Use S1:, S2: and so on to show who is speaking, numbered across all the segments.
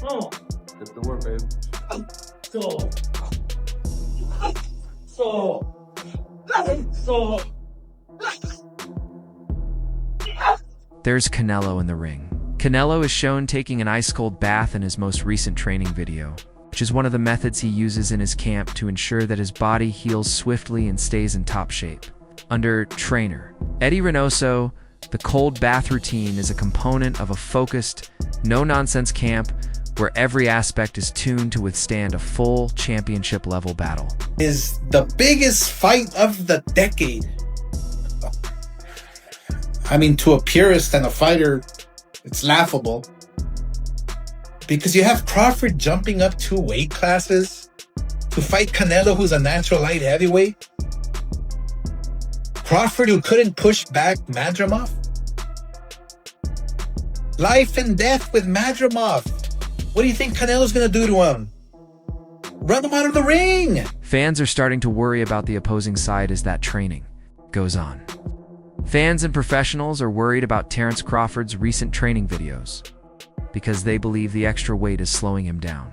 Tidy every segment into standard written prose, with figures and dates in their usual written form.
S1: Oh.
S2: Get the work, baby.
S3: There's Canelo in the ring. Canelo is shown taking an ice-cold bath in his most recent training video, which is one of the methods he uses in his camp to ensure that his body heals swiftly and stays in top shape. Under trainer Eddie Reynoso, the cold bath routine is a component of a focused, no-nonsense camp where every aspect is tuned to withstand a full championship-level battle.
S4: Is the biggest fight of the decade. I mean, to a purist and a fighter, it's laughable. Because you have Crawford jumping up 2 weight classes to fight Canelo, who's a natural light heavyweight. Crawford, who couldn't push back Madrimov. Life and death with Madrimov. What do you think Canelo's going to do to him? Run him out of the ring!
S3: Fans are starting to worry about the opposing side as that training goes on. Fans and professionals are worried about Terence Crawford's recent training videos because they believe the extra weight is slowing him down.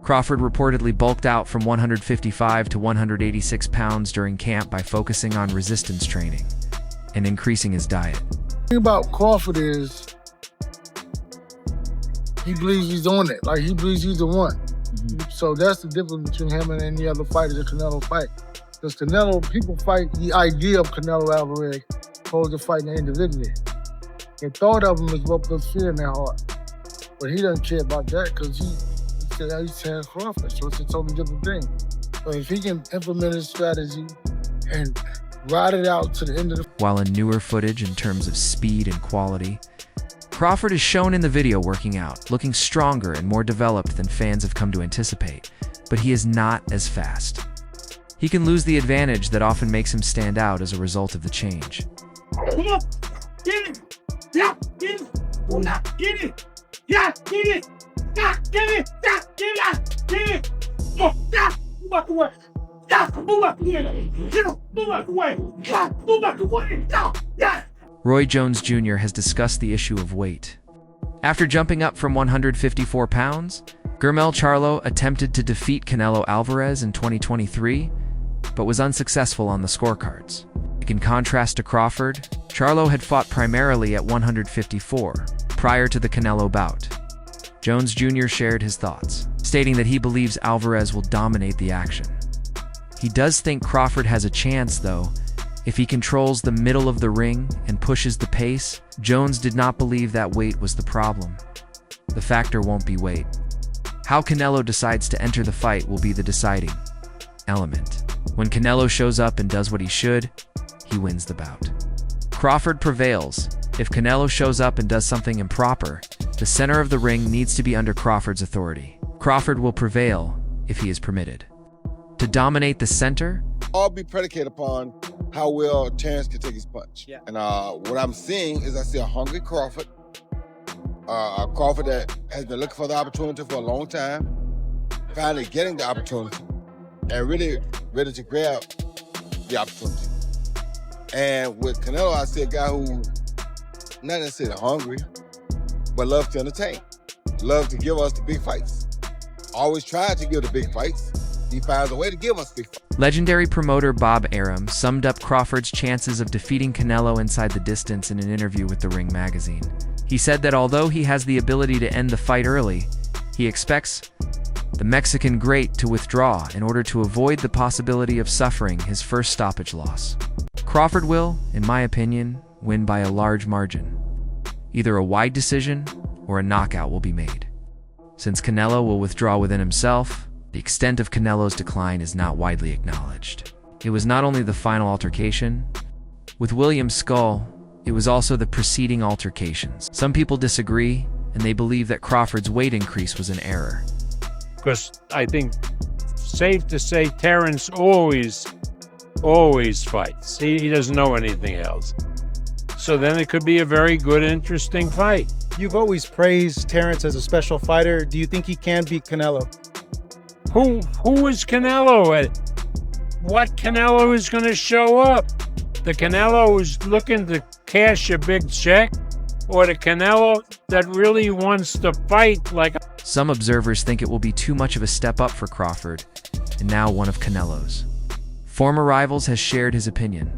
S3: Crawford reportedly bulked out from 155 to 186 pounds during camp by focusing on resistance training and increasing his diet.
S1: The thing about Crawford is he believes he's on it. Like, he believes he's the one. So that's the difference between him and any other fighter that Canelo fight. Because Canelo, people fight the idea of Canelo Alvarez opposed to fighting individually. The thought of him is what puts fear in their heart. But he doesn't care about that because he's Terence Crawford, so it's a totally different thing. So if he can implement his strategy and ride it out to the end of the...
S3: While in newer footage in terms of speed and quality, Crawford is shown in the video working out, looking stronger and more developed than fans have come to anticipate, but he is not as fast. He can lose the advantage that often makes him stand out as a result of the change. Roy Jones Jr. has discussed the issue of weight. After jumping up from 154 pounds, Guillermo Charlo attempted to defeat Canelo Alvarez in 2023, but was unsuccessful on the scorecards. In contrast to Crawford, Charlo had fought primarily at 154 prior to the Canelo bout. Jones Jr. shared his thoughts, stating that he believes Alvarez will dominate the action. He does think Crawford has a chance, though, if he controls the middle of the ring and pushes the pace. Jones did not believe that weight was the problem. The factor won't be weight. How Canelo decides to enter the fight will be the deciding element. When Canelo shows up and does what he should, he wins the bout. Crawford prevails. If Canelo shows up and does something improper, the center of the ring needs to be under Crawford's authority. Crawford will prevail if he is permitted to dominate the center.
S5: All be predicated upon how well Terence can take his punch.
S6: Yeah.
S5: And what I'm seeing is I see a hungry Crawford, a Crawford that has been looking for the opportunity for a long time, finally getting the opportunity, and really ready to grab the opportunity. And with Canelo, I see a guy who not necessarily hungry, but loves to entertain, loves to give us the big fights. Always tried to give the big fights. He finds a way to give us big fights.
S3: Legendary promoter Bob Arum summed up Crawford's chances of defeating Canelo inside the distance in an interview with The Ring magazine. He said that although he has the ability to end the fight early, he expects the Mexican great to withdraw in order to avoid the possibility of suffering his first stoppage loss. Crawford will, in my opinion, win by a large margin. Either a wide decision or a knockout will be made. Since Canelo will withdraw within himself, the extent of Canelo's decline is not widely acknowledged. It was not only the final altercation with William Skull, it was also the preceding altercations. Some people disagree, and they believe that Crawford's weight increase was an error.
S6: Because I think safe to say Terence always fights. He doesn't know anything else. So then it could be a very good, interesting fight.
S7: You've always praised Terence as a special fighter. Do you think he can beat Canelo?
S6: Who is Canelo? What Canelo is going to show up? The Canelo who's looking to cash a big check, or the Canelo that really wants to fight like
S3: Some observers think it will be too much of a step up for Crawford, and now one of Canelo's former rivals has shared his opinion.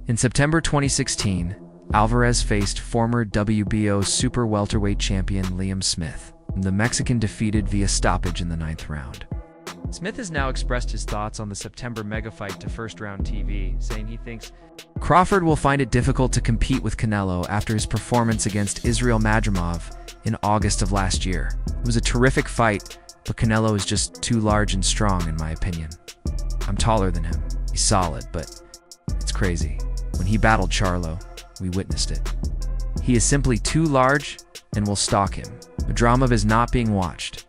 S3: In September 2016, Alvarez faced former WBO super welterweight champion Liam Smith. The Mexican defeated via stoppage in the 9th round. Smith has now expressed his thoughts on the September mega fight to First Round TV, saying he thinks Crawford will find it difficult to compete with Canelo after his performance against Israil Madrimov in August of last year. It was a terrific fight, but Canelo is just too large and strong in my opinion. I'm taller than him. He's solid, but it's crazy. When he battled Charlo, we witnessed it. He is simply too large and will stalk him. Madrimov is not being watched.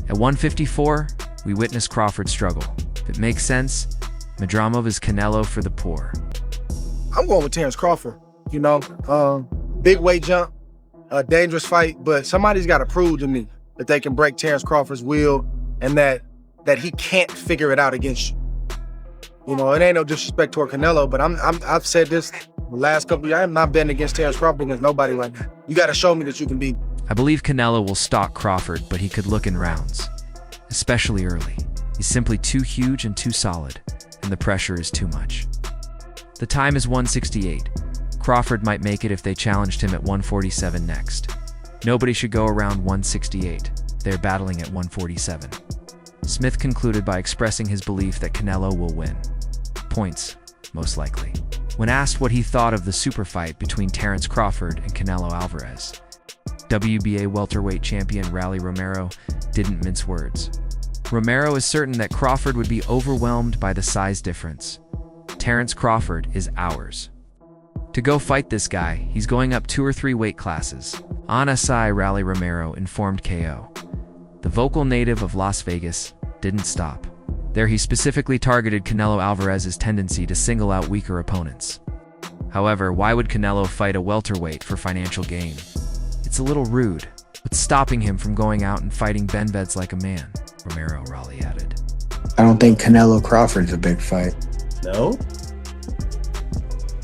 S3: At 154, we witnessed Crawford struggle. If it makes sense, Madrimov is Canelo for the poor.
S2: I'm going with Terence Crawford. You know, big weight jump, a dangerous fight, but somebody's got to prove to me that they can break Terence Crawford's will and that he can't figure it out against you. You know, it ain't no disrespect toward Canelo, but I've said this the last couple of years. I'm not betting against Terence Crawford against nobody right now. You got to show me that you can beat.
S3: I believe Canelo will stalk Crawford, but he could look in rounds, especially early. He's simply too huge and too solid, and the pressure is too much. The time is 168. Crawford might make it if they challenged him at 147 next. Nobody should go around 168. They're battling at 147. Smith concluded by expressing his belief that Canelo will win. Points, most likely. When asked what he thought of the super fight between Terence Crawford and Canelo Alvarez, WBA welterweight champion Rally Romero didn't mince words. Romero is certain that Crawford would be overwhelmed by the size difference. Terence Crawford is ours. To go fight this guy, he's going up 2 or 3 weight classes. On SI, Rally Romero informed KO. The vocal native of Las Vegas didn't stop. There he specifically targeted Canelo Alvarez's tendency to single out weaker opponents. However, why would Canelo fight a welterweight for financial gain? It's a little rude, but stopping him from going out and fighting Benveds like a man, Romero Raleigh added.
S8: I don't think Canelo Crawford's a big fight.
S9: No?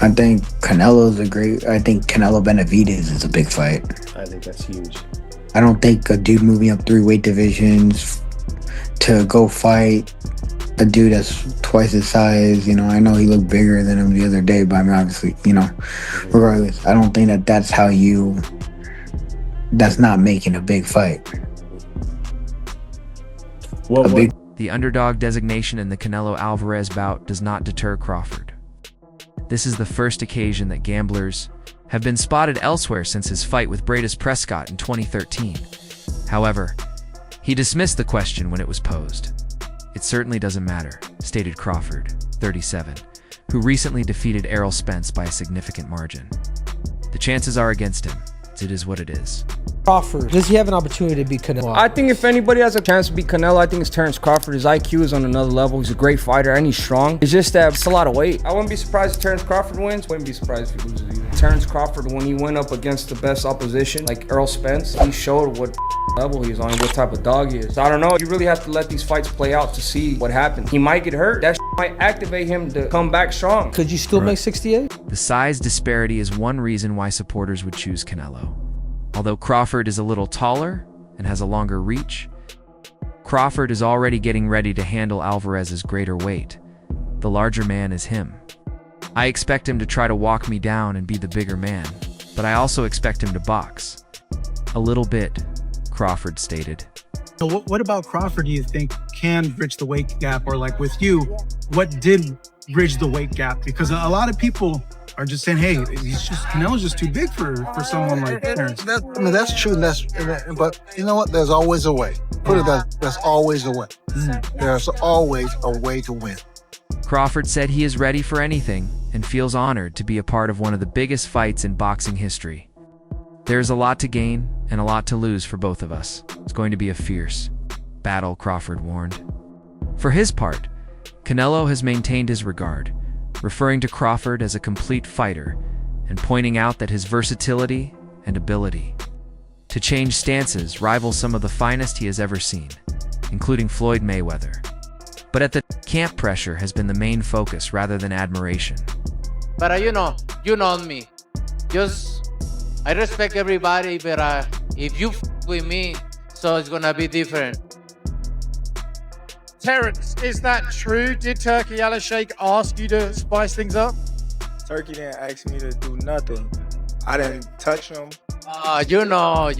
S8: I think I think Canelo Benavidez is a big fight.
S9: I think that's huge.
S8: I don't think a dude moving up 3 weight divisions to go fight a dude that's twice his size, you know, I know he looked bigger than him the other day, but I mean, obviously, you know, regardless, I don't think that's not making a big fight.
S3: The underdog designation in the Canelo Alvarez bout does not deter Crawford. This is the first occasion that gamblers have been spotted elsewhere since his fight with Bradis Prescott in 2013. However, he dismissed the question when it was posed. It certainly doesn't matter, stated Crawford, 37, who recently defeated Errol Spence by a significant margin. The chances are against him. It is what it is.
S10: Crawford, does he have an opportunity to beat Canelo?
S11: I think if anybody has a chance to beat Canelo, I think it's Terence Crawford. His IQ is on another level. He's a great fighter and he's strong. It's just that it's a lot of weight. I wouldn't be surprised if Terence Crawford wins. Wouldn't be surprised if he loses either. Terence Crawford, when he went up against the best opposition, like Errol Spence, he showed what level he's on, what type of dog he is. So I don't know. You really have to let these fights play out to see what happens. He might get hurt. That might activate him to come back strong.
S10: Could you still make 68?
S3: The size disparity is one reason why supporters would choose Canelo. Although Crawford is a little taller and has a longer reach, Crawford is already getting ready to handle Alvarez's greater weight. The larger man is him. I expect him to try to walk me down and be the bigger man, but I also expect him to box. A little bit, Crawford stated.
S7: So what about Crawford do you think can bridge the weight gap? Or like with you, what did bridge the weight gap? Because a lot of people are just saying, hey, Canelo's just too big for someone like Terence.
S1: That's true, but you know what? There's always a way. Put it that, there's always a way. There's always a way to win.
S3: Crawford said he is ready for anything and feels honored to be a part of one of the biggest fights in boxing history. There's a lot to gain and a lot to lose for both of us. It's going to be a fierce battle, Crawford warned. For his part, Canelo has maintained his regard, referring to Crawford as a complete fighter and pointing out that his versatility and ability to change stances rival some of the finest he has ever seen, including Floyd Mayweather. But at the camp, pressure has been the main focus rather than admiration.
S12: But you know me. I respect everybody, but if you with me, so it's gonna be different.
S2: Terence, is that true? Did Turkey Alashake ask you to spice things up?
S13: Turkey didn't ask me to do nothing. I didn't touch him.
S12: You know.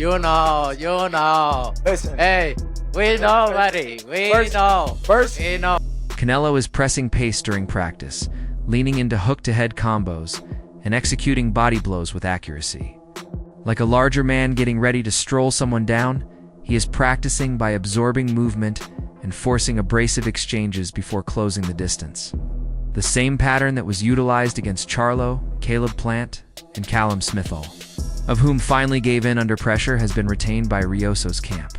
S13: Listen.
S12: Hey, we know, buddy. We know. We know.
S3: Canelo is pressing pace during practice, leaning into hook-to-head combos and executing body blows with accuracy. Like a larger man getting ready to stroll someone down, he is practicing by absorbing movement and forcing abrasive exchanges before closing the distance. The same pattern that was utilized against Charlo, Caleb Plant, and Callum Smithall, of whom finally gave in under pressure, has been retained by Rioso's camp.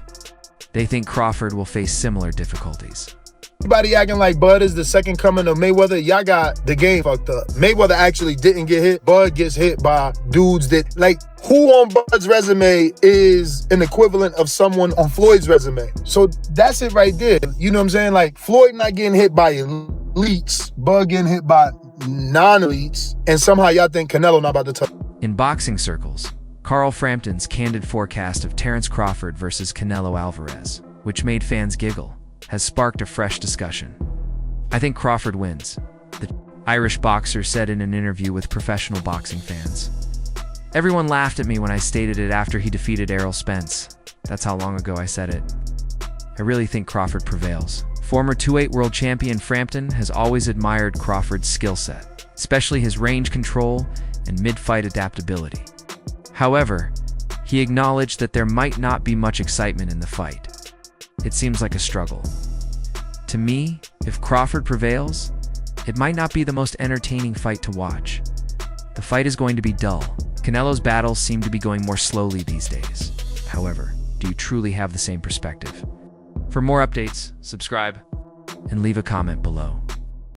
S3: They think Crawford will face similar difficulties.
S2: Everybody acting like Bud is the second coming of Mayweather. Y'all got the game fucked up. Mayweather actually didn't get hit. Bud gets hit by dudes that, like, who on Bud's resume is an equivalent of someone on Floyd's resume? So that's it right there. You know what I'm saying? Like, Floyd not getting hit by elites, Bud getting hit by non-elites, and somehow y'all think Canelo not about to touch.
S3: In boxing circles, Carl Frampton's candid forecast of Terence Crawford versus Canelo Alvarez, which made fans giggle, has sparked a fresh discussion. I think Crawford wins, the Irish boxer said in an interview with professional boxing fans. Everyone laughed at me when I stated it after he defeated Errol Spence. That's how long ago I said it. I really think Crawford prevails. Former 2-8 world champion Frampton has always admired Crawford's skill set, especially his range control and mid-fight adaptability. However, he acknowledged that there might not be much excitement in the fight. It seems like a struggle. To me, if Crawford prevails, it might not be the most entertaining fight to watch. The fight is going to be dull. Canelo's battles seem to be going more slowly these days. However, do you truly have the same perspective? For more updates, subscribe and leave a comment below.